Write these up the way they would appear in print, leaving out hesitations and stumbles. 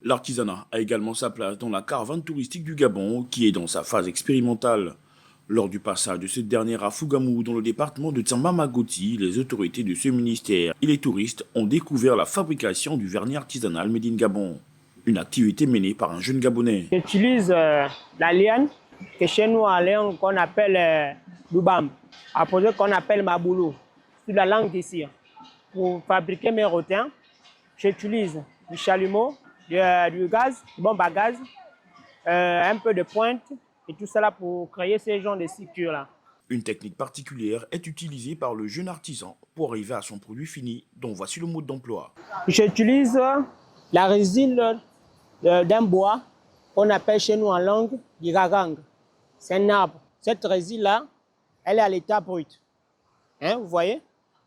L'artisanat a également sa place dans la caravane touristique du Gabon, qui est dans sa phase expérimentale. Lors du passage de cette dernière à Fougamou, dans le département de Tsamba-Magoti, les autorités de ce ministère et les touristes ont découvert la fabrication du vernis artisanal Made in Gabon. Une activité menée par un jeune Gabonais. J'utilise la liane, que chez nous en langue qu'on appelle Lubam, après qu'on appelle Maboulou, sur la langue d'ici. Pour fabriquer mes rotins, j'utilise du chalumeau, du gaz, du bombe à gaz, un peu de pointe et tout cela pour créer ces genres de structures-là. Une technique particulière est utilisée par le jeune artisan pour arriver à son produit fini, dont voici le mode d'emploi. J'utilise la résine d'un bois qu'on appelle chez nous en langue du ragang. C'est un arbre. Cette résine-là, elle est à l'état brut. Hein, vous voyez?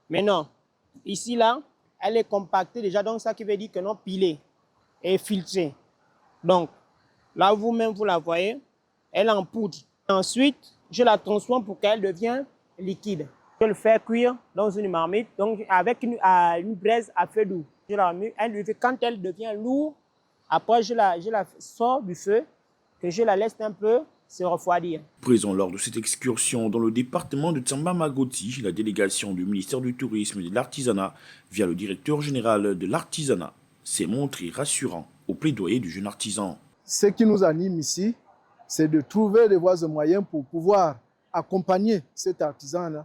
Mais non, ici, là, elle est compactée déjà, donc ça qui veut dire que non, pilée et filtrée. Donc, là, vous-même, vous la voyez, elle est en poudre. Ensuite, je la transforme pour qu'elle devienne liquide. Je le fais cuire dans une marmite, donc avec une braise à feu doux. Je la remue, quand elle devient lourde, après je la sors du feu, que je la laisse un peu se refroidir. Présent lors de cette excursion dans le département de Tsamba-Magoti, la délégation du ministère du Tourisme et de l'Artisanat, via le directeur général de l'Artisanat, s'est montré rassurant au plaidoyer du jeune artisan. Ce qui nous anime ici, c'est de trouver des voies et moyens pour pouvoir accompagner cet artisan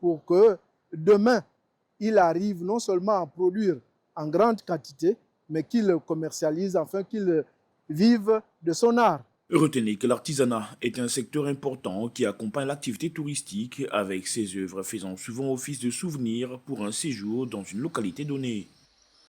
pour que demain, il arrive non seulement à produire en grande quantité, mais qu'il le commercialise, afin qu'il vive de son art. Retenez que l'artisanat est un secteur important qui accompagne l'activité touristique avec ses œuvres faisant souvent office de souvenir pour un séjour dans une localité donnée.